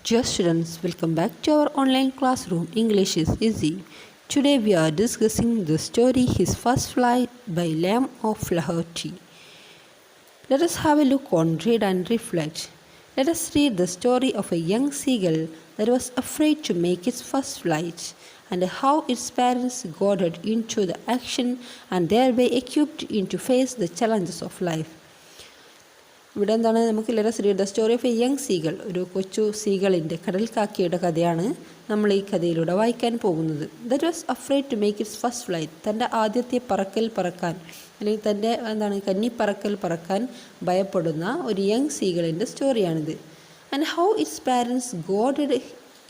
Dear students, welcome back to our online classroom. English is easy. Today we are discussing the story His First Flight by Lamb of Flaherty. Let us have a look on, read and reflect. Let us read the story of a young seagull that was afraid to make its first flight and how its parents goaded into the action and thereby equipped it to face the challenges of life. ഇവിടെ എന്താണ് നമുക്ക് let's read the story of a young seagull, ഒരു കൊച്ചു സീകളിൻ്റെ കടൽ കാക്കയുടെ കഥയാണ് നമ്മൾ ഈ കഥയിലൂടെ വായിക്കാൻ പോകുന്നത്. That was afraid to make its first flight, തൻ്റെ ആദ്യത്തെ പറക്കൽ പറക്കാൻ അല്ലെങ്കിൽ തൻ്റെ കന്നിപ്പറക്കൽ പറക്കാൻ ഭയപ്പെടുന്ന ഒരു യങ് സീകളിൻ്റെ സ്റ്റോറിയാണിത്. And how its parents goaded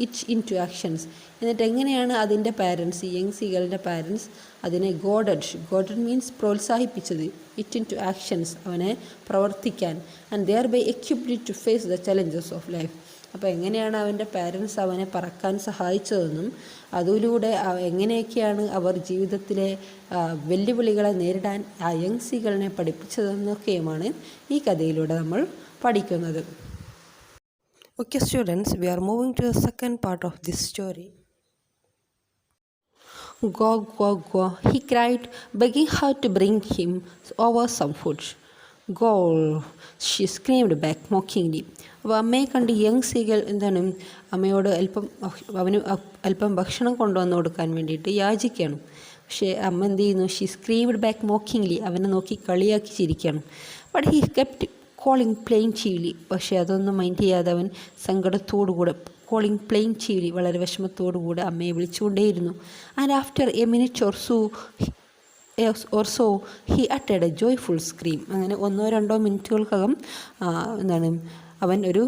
it into actions, എന്നിട്ട് എങ്ങനെയാണ് അതിൻ്റെ പാരൻസ്, ഈ യങ് സീകളിൻ്റെ പാരൻസ് അതിനെ ഗോഡഡ് മീൻസ് പ്രോത്സാഹിപ്പിച്ചത്, ഇറ്റ് ഇൻ ടു ആക്ഷൻസ് അവനെ പ്രവർത്തിക്കാൻ, and thereby equipped it to face the challenges of life. അപ്പോൾ എങ്ങനെയാണ് അവൻ്റെ പാരൻസ് അവനെ പറക്കാൻ സഹായിച്ചതെന്നും അതിലൂടെ എങ്ങനെയൊക്കെയാണ് അവർ ജീവിതത്തിലെ വെല്ലുവിളികളെ നേരിടാൻ ആ യങ് സീകളിനെ പഠിപ്പിച്ചതെന്നൊക്കെയുമാണ് ഈ കഥയിലൂടെ നമ്മൾ പഠിക്കുന്നത്. Okay students, we are moving to the second part of this story. Go, go, go, he cried, begging her to bring him over some food. Go, she screamed back mockingly. അപ്പോൾ അമ്മയെ കണ്ട് young seagull അമ്മയോട് അല്പം ഭക്ഷണം കൊണ്ടുവന്ന് കൊടുക്കാൻ വേണ്ടിയിട്ട് യാചിക്കുകയാണ്. പക്ഷേ അമ്മ എന്ത് ചെയ്യുന്നു? ഷീ സ്ക്രീംഡ് ബാക്ക് മോക്കിംഗ്ലി, അവനെ നോക്കി കളിയാക്കി ചിരിക്കുകയാണ്. ബട്ട് ഹി കെപ്റ്റ് കോളിംഗ് പ്ലെയിൻറ്റീവ്ലി, പക്ഷേ അതൊന്നും മൈൻഡ് ചെയ്യാതെ അവൻ സങ്കടത്തോടുകൂടെ പ്ലെയിൻറ്റീവ്ലി, വളരെ വിഷമത്തോടുകൂടെ അമ്മയെ വിളിച്ചുകൊണ്ടേയിരുന്നു. And after a minute or so he അറ്റഡ് എ ജോയ്ഫുൾ സ്ക്രീം. അങ്ങനെ 1-2 മിനിറ്റുകൾക്കകം അവൻ ഒരു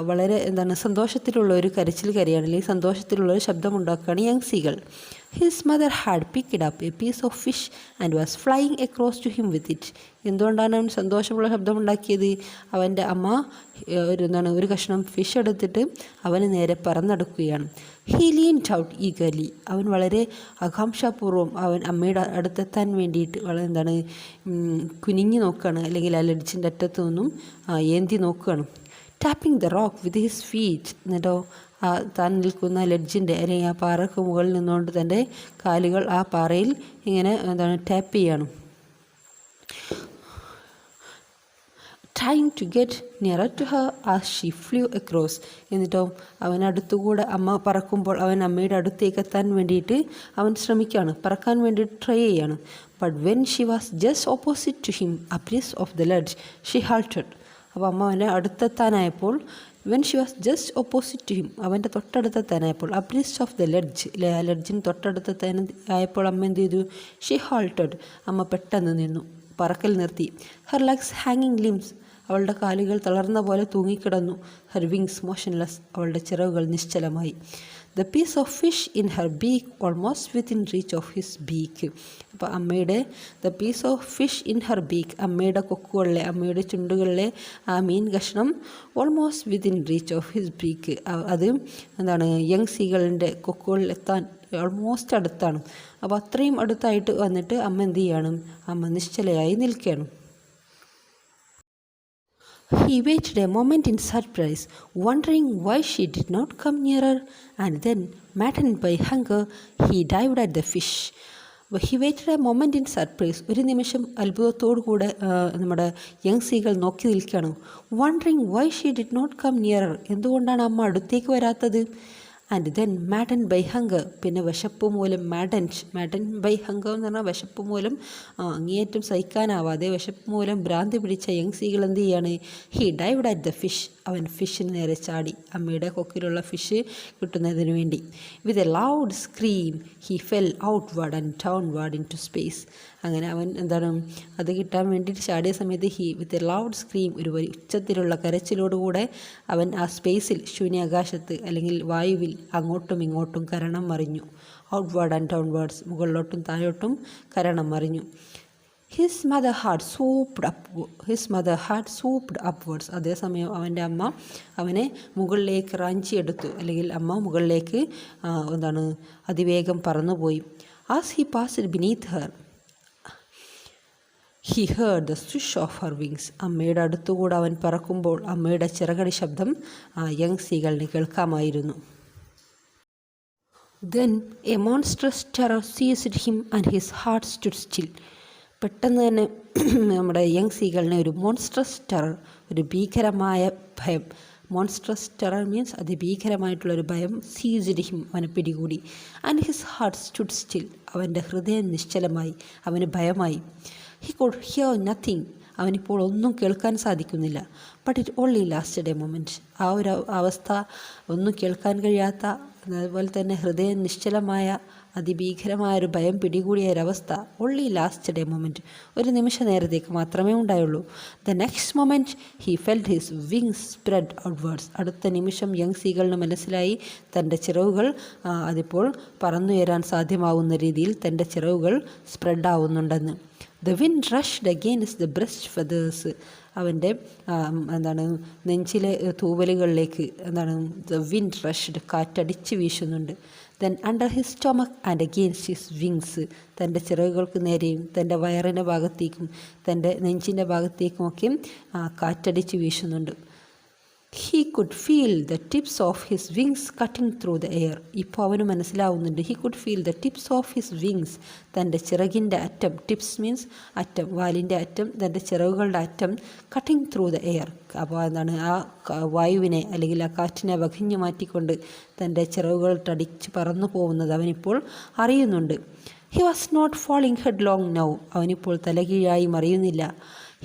വളരെ സന്തോഷത്തിലുള്ള ഒരു കരച്ചിൽ കരയാണ്, അല്ലെങ്കിൽ സന്തോഷത്തിലുള്ള ഒരു ശബ്ദമുണ്ടാക്കുകയാണ് young seagull. His mother had picked up a piece of fish and was flying across to him with it. എന്തുകൊണ്ടാണ് അവൻ സന്തോഷമുള്ള ശബ്ദമുണ്ടാക്കിയത്? അവൻ്റെ അമ്മ ഒരു കഷ്ണം ഫിഷ് എടുത്തിട്ട് അവന് നേരെ പറന്നെടുക്കുകയാണ്. ഹി ലീൻഡ് ഔട്ട് ഈഗർലി, അവൻ വളരെ ആകാംക്ഷാപൂർവ്വം അവൻ അമ്മയുടെ അടുത്തെത്താൻ വേണ്ടിയിട്ട് കുനിഞ്ഞു നോക്കുകയാണ്, അല്ലെങ്കിൽ ആ ലെഡ്ജിൻ്റെ അറ്റത്തു നിന്നും ഏന്തി നോക്കുകയാണ്. Tapping the rock with his feet, എന്നിട്ടോ താൻ നിൽക്കുന്ന ലെഡ്ജിൻ്റെ അല്ലെങ്കിൽ ആ പാറയ്ക്ക് മുകളിൽ നിന്നുകൊണ്ട് തൻ്റെ കാലുകൾ ആ പാറയിൽ ഇങ്ങനെ ടാപ്പ് ചെയ്യാണ്. trying to get nearer to her as she flew across, എന്നിട്ടോ അവനടുത്തുകൂടെ അമ്മ പറക്കുമ്പോൾ അവൻ അമ്മയുടെ അടുത്തേക്ക് എത്താൻ വേണ്ടിയിട്ട് അവൻ ശ്രമിക്കുകയാണ്, പറക്കാൻ വേണ്ടിയിട്ട് ട്രൈ ചെയ്യാണ്. But when she was just opposite to him abreast of the ledge she halted. അപ്പോൾ അമ്മ അവനെ അടുത്തെത്താനായപ്പോൾ when she was just opposite to him, അവൻ്റെ തൊട്ടടുത്തെത്താനായപ്പോൾ അബ്രിസ്റ്റ് ഓഫ് ദ ലെഡ്ജ്, ലെഡ്ജിന് തൊട്ടടുത്തെത്താനായപ്പോൾ അമ്മ എന്ത് ചെയ്തു? ഷി ഹാൾട്ടഡ്, അമ്മ പെട്ടെന്ന് നിന്നു, പറക്കൽ നിർത്തി. ഹെർ ലെഗ്സ് ഹാങ്ങിങ് ലിംസ്, അവളുടെ കാലുകൾ തളർന്ന പോലെ തൂങ്ങിക്കിടന്നു. ഹെർ വിങ്സ് മോഷൻലെസ്, അവളുടെ ചിറകുകൾ നിശ്ചലമായി. The piece of fish in her beak almost within reach of his beak. അപ്പോൾ അമ്മയുടെ the piece of fish in her beak, അമ്മയുടെ കൊക്കുകളിലെ, അമ്മയുടെ ചുണ്ടുകളിലെ ആ മീൻ കഷ്ണം almost within reach of his beak, അത് യങ് സീകളിൻ്റെ കൊക്കുകളിൽ എത്താൻ ഓൾമോസ്റ്റ് അടുത്താണ്. അപ്പോൾ അത്രയും അടുത്തായിട്ട് വന്നിട്ട് അമ്മ എന്ത് ചെയ്യാണ്? അമ്മ നിശ്ചലയായി നിൽക്കുകയാണ്. He waited a moment in surprise, wondering why she did not come nearer, and then, maddened by hunger, he dived at the fish. He waited a moment in surprise. ഒരു നിമിഷം അത്ഭുതത്തോടു കൂടെ നമ്മുടെ യങ് സീകൾ നോക്കി നിൽക്കുകയാണ്. Wondering why she did not come nearer, എന്തുകൊണ്ടാണ് അമ്മ അടുത്തേക്ക് വരാത്തത്? And then madden by hunger, പിന്നെ വിശപ്പ് മൂലം, മാഡൻ ബൈ ഹങ്കർ എന്ന് പറഞ്ഞാൽ വിശപ്പ് മൂലം അങ്ങേയറ്റം സഹിക്കാനാവാതെ വിശപ്പ് മൂലം ഭ്രാന്തി പിടിച്ച യങ് സീകൾ എന്ത് ചെയ്യാണ്? He dived at the fish, അവൻ ഫിഷിന് നേരെ ചാടി, അമ്മയുടെ കൊക്കിലുള്ള ഫിഷ് കിട്ടുന്നതിന് വേണ്ടി. With a loud scream he fell outward and downward into space. അങ്ങനെ അവൻ അത് കിട്ടാൻ വേണ്ടിയിട്ട് ചാടിയ സമയത്ത് വിത്ത് എ ലൗഡ് സ്ക്രീം, ഒരു ഉച്ചത്തിലുള്ള കരച്ചിലോടുകൂടെ അവൻ ആ സ്പേസിൽ, ശൂന്യാകാശത്ത് അല്ലെങ്കിൽ വായുവിൽ അങ്ങോട്ടും ഇങ്ങോട്ടും കരണം മറിഞ്ഞു. ഔട്ട്വേർഡ് ആൻഡ് ഡൗൺവേർഡ്സ്, മുകളിലോട്ടും താഴോട്ടും കരണം മറിഞ്ഞു. ഹിസ് മദർ ഹാഡ് സൂപ്ഡ് അപ്വേർഡ്സ്, അതേസമയം അവൻ്റെ അമ്മ അവനെ മുകളിലേക്ക് റാഞ്ചിയെടുത്തു, അല്ലെങ്കിൽ അമ്മ മുകളിലേക്ക് അതിവേഗം പറന്നുപോയി. As he passed beneath her, He heard the swish of her wings. അമ്മയുടെ അടുത്തുകൂടെ അവൻ പറക്കുമ്പോൾ അമ്മയുടെ ചിറകടി ശബ്ദം ആ young സീഗളിന് കേൾക്കാമായിരുന്നു. Then a monstrous terror seized him and his heart stood still. പെട്ടെന്ന് തന്നെ നമ്മുടെ യങ് സീഗളിനെ ഒരു മോൺസ്ട്രസ് ടെറർ, ഒരു ഭീകരമായ ഭയം, മോൺസ്ട്രസ് ടെറർ മീൻസ് അതിഭീകരമായിട്ടുള്ളൊരു ഭയം, സീസ്ഡ് ഹിം അവനെ പിടികൂടി. And his heart stood still, അവൻ്റെ ഹൃദയം നിശ്ചലമായി, അവന് ഭയമായി. ഹി കുഡ് ഹിയർ നത്തിങ്, അവനിപ്പോൾ ഒന്നും കേൾക്കാൻ സാധിക്കുന്നില്ല. But it only lasted A moment, ആ ഒരു അവസ്ഥ, ഒന്നും കേൾക്കാൻ കഴിയാത്ത, അതുപോലെ തന്നെ ഹൃദയം നിശ്ചലമായ അതിഭീകരമായൊരു ഭയം പിടികൂടിയ ഒരവസ്ഥ ഓൺലി ലാസ്റ്റഡ് എ മൊമെൻറ്റ്, ഒരു നിമിഷ നേരത്തേക്ക് മാത്രമേ ഉണ്ടായുള്ളൂ. The next moment he felt his wings spread outwards, അടുത്ത നിമിഷം യങ് സീഗളിന് മനസ്സിലായി തൻ്റെ ചിറകുകൾ അതിപ്പോൾ പറന്നുയരാൻ സാധ്യമാവുന്ന രീതിയിൽ തൻ്റെ ചിറകുകൾ സ്പ്രെഡ് ആവുന്നുണ്ടെന്ന്. The wind rushed against the breast feathers, അവൻ്റെ നെഞ്ചിലെ തൂവലുകളിലേക്ക് ദ വിൻഡ് റഷ്ഡ്, കാറ്റടിച്ച് വീശുന്നുണ്ട്. Then under his stomach and against his wings, തൻ്റെ ചിറകുകൾക്ക് നേരെയും തൻ്റെ വയറിൻ്റെ ഭാഗത്തേക്കും തൻ്റെ നെഞ്ചിൻ്റെ ഭാഗത്തേക്കുമൊക്കെ കാറ്റടിച്ച് വീശുന്നുണ്ട്. He could feel the tips of his wings cutting through the air, ഇപ്പോൾ അവന് മനസ്സിലാവുന്നുണ്ട്. He could feel the tips of his wings, തൻ്റെ ചിറകിൻ്റെ അറ്റം, ടിപ്സ് മീൻസ് അറ്റം, വാലിൻ്റെ അറ്റം, തൻ്റെ ചിറകുകളുടെ അറ്റം കട്ടിങ് ത്രൂ ദ എയർ, അപ്പോൾ ആ വായുവിനെ അല്ലെങ്കിൽ ആ കാറ്റിനെ വകഞ്ഞു മാറ്റിക്കൊണ്ട് തൻ്റെ ചിറകുകൾ തടിച്ച് പറന്നു പോകുന്നത് അവനിപ്പോൾ അറിയുന്നുണ്ട്. He was not falling headlong now, അവനിപ്പോൾ തലകീഴായി മറിയുന്നില്ല.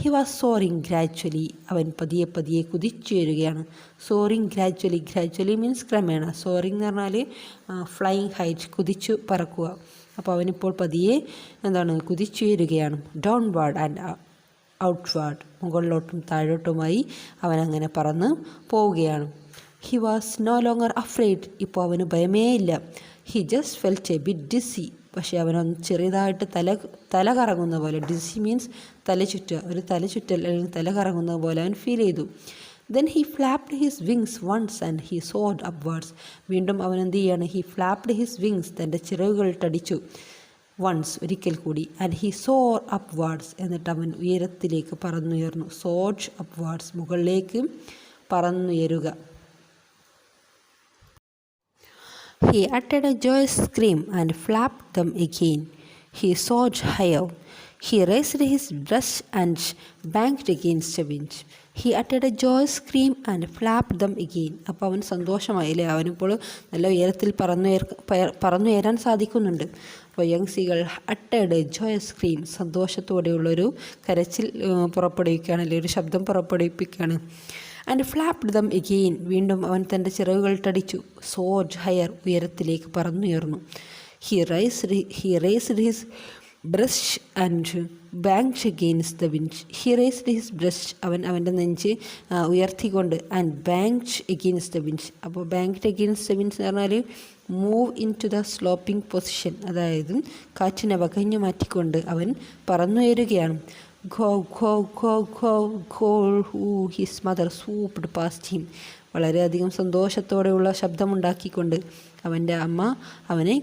ഹി വാസ് സോറിങ് ഗ്രാജ്വലി, അവൻ പതിയെ പതിയെ കുതിച്ചുയരുകയാണ്. സോറിങ് ഗ്രാജ്വലി, ഗ്രാജ്വലി മീൻസ് ക്രമേണ, സോറിങ് എന്ന് പറഞ്ഞാൽ ഫ്ലൈയിങ് ഹൈറ്റ്, കുതിച്ചു പറക്കുക. അപ്പോൾ അവനിപ്പോൾ പതിയെ കുതിച്ചുയരുകയാണ്. ഡൗൺവാർഡ് ആൻഡ് ഔട്ട്വാർഡ്, മുകളിലോട്ടും താഴോട്ടുമായി അവനങ്ങനെ പറന്ന് പോവുകയാണ്. He was no longer afraid, ഇപ്പോൾ അവന് ഭയമേ ഇല്ല. He just felt a bit dizzy, പക്ഷേ അവനൊന്ന് ചെറിയതായിട്ട് തല കറങ്ങുന്ന പോലെ, ഡിസി മീൻസ് തല ചുറ്റുക, ഒരു തല ചുറ്റൽ അല്ലെങ്കിൽ തല കറങ്ങുന്ന പോലെ അവൻ ഫീൽ ചെയ്തു. Then he flapped his wings once and he soared upwards, വീണ്ടും അവൻ എന്ത് ചെയ്യാണ്, ഹി ഫ്ലാപ്ഡ് ഹിസ് വിങ്സ്, തൻ്റെ ചിറകുകളിട്ടടിച്ചു, വൺസ് ഒരിക്കൽ കൂടി, ആൻഡ് ഹി സോർ അപ്വാർഡ്സ്, എന്നിട്ട് അവൻ ഉയരത്തിലേക്ക് പറന്നുയർന്നു. സോർഡ് അപ്വാർഡ്സ്, മുകളിലേക്ക് പറന്നുയരുക. He uttered a joyous scream and flapped them again. He soared higher. He raised his breast and banged against the wind. He uttered a joyous scream and flapped them again. അപ്പോൾ അവൻ സന്തോഷമായില്ലേ, അവനിപ്പോൾ നല്ല ഉയരത്തിൽ പറന്നുയരാൻ സാധിക്കുന്നുണ്ട്. അപ്പോൾ യങ് സീകൾ അട്ടേഡ് എ ജോയസ് സ്ക്രീം, സന്തോഷത്തോടെയുള്ളൊരു കരച്ചിൽ പുറപ്പെടുവിക്കുകയാണ്, അല്ലെങ്കിൽ ഒരു ശബ്ദം പുറപ്പെടുവിപ്പിക്കുകയാണ്. ആൻഡ് ഫ്ലാപ്ഡ് ദം എഗെയിൻ, വീണ്ടും അവൻ തൻ്റെ ചിറകുകളിട്ടടിച്ചു. സോർഡ് ഹയർ, ഉയരത്തിലേക്ക് പറന്നുയർന്നു. He raised his breast and banked against the wind. He raised his breast, അവൻ്റെ നെഞ്ച് ഉയർത്തിക്കൊണ്ട്, and banked against the wind. അപ്പോൾ ബാങ്ക്ഡ് അഗെയിൻസ്റ്റ് ദ വിൻഡ് എന്ന് പറഞ്ഞാൽ move into the sloping position, അതായത് കാറ്റിനെ വകഞ്ഞു മാറ്റിക്കൊണ്ട് അവൻ പറന്നുയരുകയാണ്. Go, go, go, go, go, his mother swooped past him. വളരെയധികം സന്തോഷത്തോടെയുള്ള ശബ്ദമുണ്ടാക്കിക്കൊണ്ട് അവൻ്റെ അമ്മ അവനെ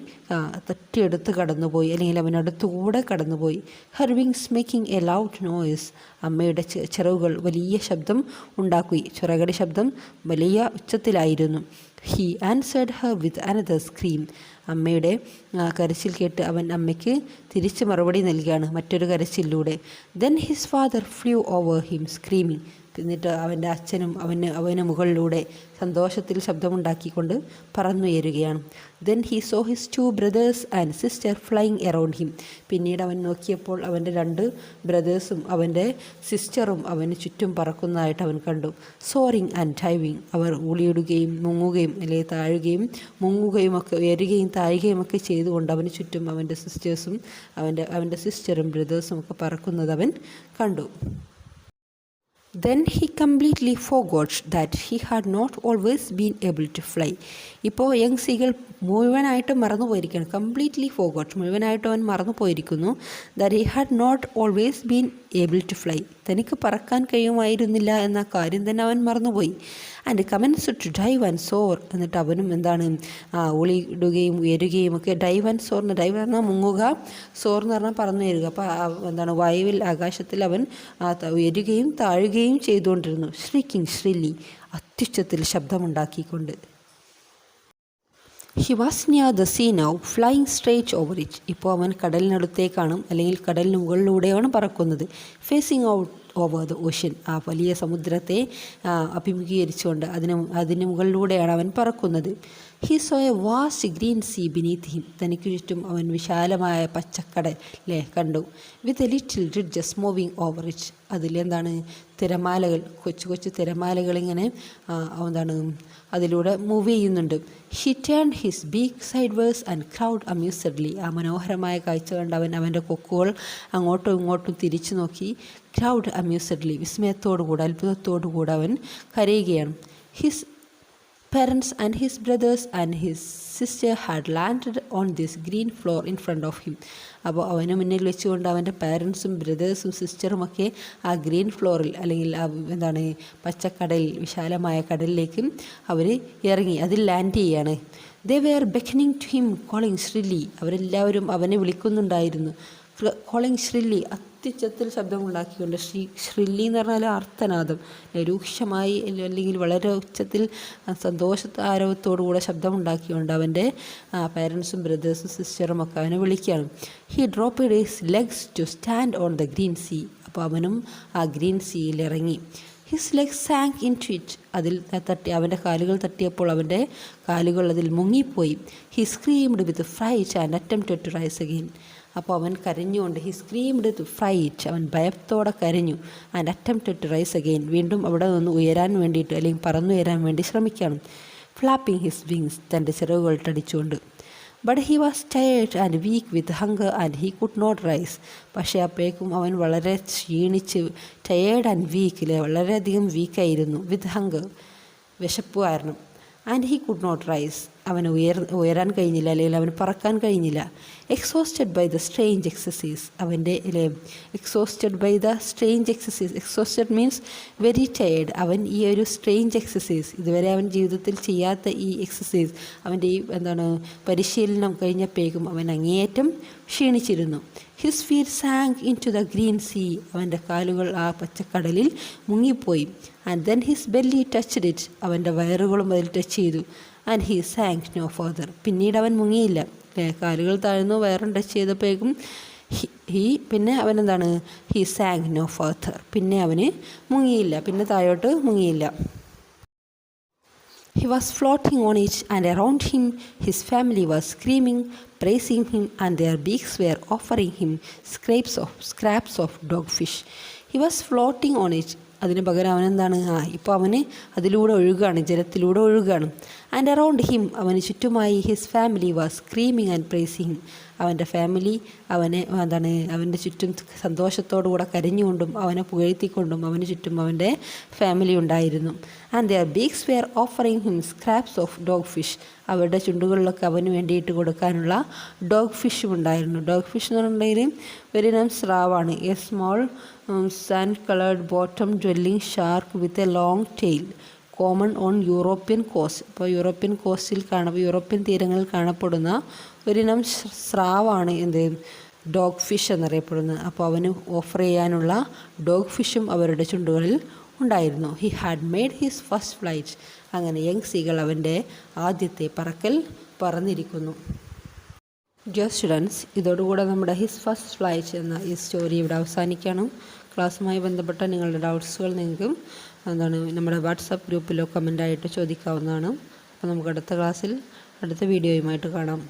തട്ടിയെടുത്ത് കടന്നുപോയി, അല്ലെങ്കിൽ അവനടുത്തുകൂടെ കടന്നുപോയി. Her wings making a loud noise, അമ്മയുടെ ചിറകുകൾ വലിയ ശബ്ദം ഉണ്ടാക്കി, ചിറകടി ശബ്ദം വലിയ ഉച്ചത്തിലായിരുന്നു. He answered her with another scream, അമ്മയുടെ കരച്ചിൽ കേട്ട് അവൻ അമ്മയ്ക്ക് തിരിച്ച് മറുപടി നൽകുകയാണ് മറ്റൊരു കരച്ചിലൂടെ. Then his father flew over him screaming, എന്നിട്ട് അവൻ്റെ അച്ഛനും അവന് മുകളിലൂടെ സന്തോഷത്തിൽ ശബ്ദമുണ്ടാക്കിക്കൊണ്ട് പറന്നുയരുകയാണ്. Then he saw his 2 brothers and sister flying around him, പിന്നീട് അവൻ നോക്കിയപ്പോൾ അവൻ്റെ 2 ബ്രദേഴ്സും അവൻ്റെ സിസ്റ്ററും അവന് ചുറ്റും പറക്കുന്നതായിട്ട് അവൻ കണ്ടു. സോറിങ് ആൻഡ് ഡൈവിങ്, അവർ ഊളിയിടുകയും മുങ്ങുകയും അല്ലെങ്കിൽ താഴുകയും മുങ്ങുകയും ഒക്കെ, ഉയരുകയും താഴുകയും ഒക്കെ ചെയ്തുകൊണ്ട് അവന് ചുറ്റും അവൻ്റെ സിസ്റ്റേഴ്സും അവൻ്റെ സിസ്റ്ററും ബ്രദേഴ്സും ഒക്കെ പറക്കുന്നത് അവൻ കണ്ടു. Then he completely forgot that he had not always been able to fly. ഇപ്പോൾ യങ് സീഗൾ മുഴുവനായിട്ടും മറന്നു പോയിരിക്കുകയാണ്. കംപ്ലീറ്റ്ലി ഫോഗോട്ട്, മുഴുവനായിട്ടും അവൻ മറന്നു പോയിരിക്കുന്നു. That he had not always been able to fly, തനിക്ക് പറക്കാൻ കഴിയുമായിരുന്നില്ല എന്ന കാര്യം തന്നെ അവൻ മറന്നുപോയി. And commence to dive and soar. എന്നിട്ട് അവനും എന്താണ് ഒളിയിടുകയും ഉയരുകയും ഒക്കെ. ഡൈവ് ആൻഡ് സോർ, ഡൈവ് എന്ന് പറഞ്ഞാൽ മുങ്ങുക, സോർ എന്ന് പറഞ്ഞാൽ പറന്നു വരിക. അപ്പോൾ എന്താണ് വായുവിൽ ആകാശത്തിൽ അവൻ ഉയരുകയും താഴുകയും ചെയ്തുകൊണ്ടിരുന്നു. ഷ്രീക്കിംഗ് ഷ്രില്ലി, അത്യുച്ചത്തിൽ ശബ്ദമുണ്ടാക്കിക്കൊണ്ട്. He was near the sea now, flying straight over it. ഇപ്പോൾ അവൻ കടലിനടുത്തേക്കാണ്, അല്ലെങ്കിൽ കടലിന് മുകളിലൂടെയാണ് പറക്കുന്നത്. Facing out over the ocean, ആ വലിയ സമുദ്രത്തെ അഭിമുഖീകരിച്ചുകൊണ്ട് അതിന് മുകളിലൂടെയാണ് അവൻ പറക്കുന്നത്. He saw a vast green sea beneath him, തനിക്ക് ചുറ്റും അവൻ വിശാലമായ പച്ചക്കടലെ കണ്ടു. With a little ridges moving over it, അതിലെന്താണ് തിരമാലകൾ, കൊച്ചു കൊച്ചു തിരമാലകൾ ഇങ്ങനെ എന്താണ് അതിലൂടെ മൂവ് ചെയ്യുന്നുണ്ട്. He turn his beak sideways and crowd amusedly, ആ മനോഹരമായ കാഴ്ച കണ്ട് അവൻ്റെ കൊക്കുകൾ അങ്ങോട്ടും ഇങ്ങോട്ടും തിരിച്ചു നോക്കി. ക്രൗഡ് അമ്യൂസ്ഡ്ലി, വിസ്മയത്തോടുകൂടെ അത്ഭുതത്തോടുകൂടെ അവൻ കരയുകയാണ്. His parents and his brothers and his sister had landed on this green floor in front of him. അപ്പോൾ അവന് മുന്നിൽ വെച്ചുകൊണ്ട് അവൻ്റെ പാരൻസും ബ്രദേഴ്സും സിസ്റ്ററുമൊക്കെ ആ ഗ്രീൻ ഫ്ലോറിൽ, അല്ലെങ്കിൽ എന്താണ് പച്ചക്കടലിൽ, വിശാലമായ കടലിലേക്ക് അവർ ഇറങ്ങി, അതിൽ ലാൻഡ് ചെയ്യാണ്. They were beckoning to him calling shrilly, അവരെല്ലാവരും അവനെ വിളിക്കുന്നുണ്ടായിരുന്നു. കോളിങ് ഷ്രില്ലി, അത്യുച്ചത്തിൽ ശബ്ദമുണ്ടാക്കിക്കൊണ്ട്. ഷ്രില്ലി എന്ന് പറഞ്ഞാൽ അർത്ഥനാദം, രൂക്ഷമായി അല്ലെങ്കിൽ വളരെ ഉച്ചത്തിൽ ആരവത്തോടുകൂടെ ശബ്ദമുണ്ടാക്കിക്കൊണ്ട് അവൻ്റെ പാരൻസും ബ്രദേഴ്സും സിസ്റ്ററും ഒക്കെ അവനെ വിളിക്കുകയാണ്. He dropped his legs to stand on the green sea, അപ്പോൾ അവനും ആ ഗ്രീൻ സീയിൽ ഇറങ്ങി. His legs sank into it, അതിൽ അവൻ്റെ കാലുകൾ തട്ടിയപ്പോൾ അവൻ്റെ കാലുകൾ അതിൽ മുങ്ങിപ്പോയി. He screamed with fright and attempted to rise again, അപ്പോൾ അവൻ കരഞ്ഞുകൊണ്ട്, ഹി സ്ക്രീംഡ് വിത്ത് ഫ്രൈറ്റ്, അവൻ ഭയത്തോടെ കരഞ്ഞു. And attempted to rise again, വീണ്ടും അവിടെ നിന്ന് ഉയരാൻ വേണ്ടിയിട്ട്, അല്ലെങ്കിൽ പറന്നുയരാൻ വേണ്ടി ശ്രമിക്കണം. ഫ്ലാപ്പിംഗ് ഹിസ് വിങ്സ്, തൻ്റെ ചിറകുകൾ തടിച്ചുകൊണ്ട്. But he was tired and weak with hunger and he could not rise, പക്ഷേ അപ്പോഴേക്കും അവൻ വളരെ ക്ഷീണിച്ച്, ടയേർഡ് ആൻഡ് വീക്കിലെ വളരെയധികം വീക്കായിരുന്നു. വിത്ത് ഹങ്കർ, വിശപ്പ് കാരണം. And he could not rise, അവന് ഉയരാൻ കഴിഞ്ഞില്ല, അല്ലെങ്കിൽ അവന് പറക്കാൻ കഴിഞ്ഞില്ല. Exhausted by the strange exercise, അവൻ്റെ exhausted by the strange exercise, exhausted means very tired. അവൻ ഈ ഒരു സ്ട്രേഞ്ച് എക്സസൈസ്, ഇതുവരെ അവൻ ജീവിതത്തിൽ ചെയ്യാത്ത ഈ എക്സസൈസ്, അവൻ്റെ ഈ പരിശീലനം കഴിഞ്ഞപ്പോഴേക്കും അവൻ അങ്ങേയറ്റം ക്ഷീണിച്ചിരുന്നു. His feet sank into the green sea, അവൻ്റെ കാലുകൾ ആ പച്ചക്കടലിൽ മുങ്ങിപ്പോയി. And then his belly touched it, അവൻ്റെ വയറുകളും അതിൽ ടച്ച് ചെയ്തു. And he sank no further, പിന്നീട് അവൻ മുങ്ങിയില്ല. കാലുകൾ താഴ്ന്നു, വയറും ടച്ച് ചെയ്തപ്പോഴേക്കും പിന്നെ അവനെന്താണ്, ഹി സാങ്ക് നോ ഫർദർ, പിന്നെ അവന് മുങ്ങിയില്ല, പിന്നെ താഴോട്ട് മുങ്ങിയില്ല. He was floating on it, and around him his family was screaming, praising him, and their beaks were offering him scraps of dogfish. He was floating on it. അതിന് പകരം അവനെന്താണ്, ഇപ്പോൾ അവന് അതിലൂടെ ഒഴുകുകയാണ്, ജലത്തിലൂടെ ഒഴുകുകയാണ്. ആൻഡ് അറൗണ്ട് ഹിം, അവന് ചുറ്റുമായി his family was screaming and pricing him, അവൻ്റെ ഫാമിലി അവൻ്റെ ചുറ്റും സന്തോഷത്തോടുകൂടെ കരഞ്ഞുകൊണ്ടും അവനെ പുകഴ്ത്തിക്കൊണ്ടും അവന് ചുറ്റും അവൻ്റെ ഫാമിലി ഉണ്ടായിരുന്നു. And their beaks were offering him scraps of dogfish, അവരുടെ ചുണ്ടുകളിലൊക്കെ അവന് വേണ്ടിയിട്ട് കൊടുക്കാനുള്ള ഡോഗ് ഫിഷും ഉണ്ടായിരുന്നു. ഡോഗ് ഫിഷ് എന്ന് പറഞ്ഞിട്ടുണ്ടെങ്കിൽ ഒരു ഇനം സ്രാവാണ്. A small sand coloured bottom dwelling shark with a long tail, common on European coast. ഇപ്പോൾ യൂറോപ്യൻ തീരങ്ങളിൽ കാണപ്പെടുന്ന ഒരിനം സ്രാവാണ് ഡോഗ് ഫിഷ് എന്നറിയപ്പെടുന്നത്. അപ്പോൾ അവന് ഓഫർ ചെയ്യാനുള്ള ഡോഗ് ഫിഷും അവരുടെ ചുണ്ടുകളിൽ ഉണ്ടായിരുന്നു. He had made his first flight, അങ്ങനെ യങ് സീകൾ അവൻ്റെ ആദ്യത്തെ പറക്കൽ പറന്നിരിക്കുന്നു. ഡിയർ സ്റ്റുഡൻസ്, ഇതോടുകൂടെ നമ്മുടെ ഹിസ് ഫസ്റ്റ് ഫ്ലൈറ്റ് എന്ന ഈ സ്റ്റോറി ഇവിടെ അവസാനിക്കുകയാണ്. ക്ലാസ്സുമായി ബന്ധപ്പെട്ട നിങ്ങളുടെ ഡൗട്ട്സുകൾ നിങ്ങൾക്ക് നമ്മുടെ വാട്സാപ്പ് ഗ്രൂപ്പിലോ കമൻ്റായിട്ട് ചോദിക്കാവുന്നതാണ്. അപ്പോൾ നമുക്ക് അടുത്ത ക്ലാസ്സിൽ അടുത്ത വീഡിയോയുമായിട്ട് കാണാം.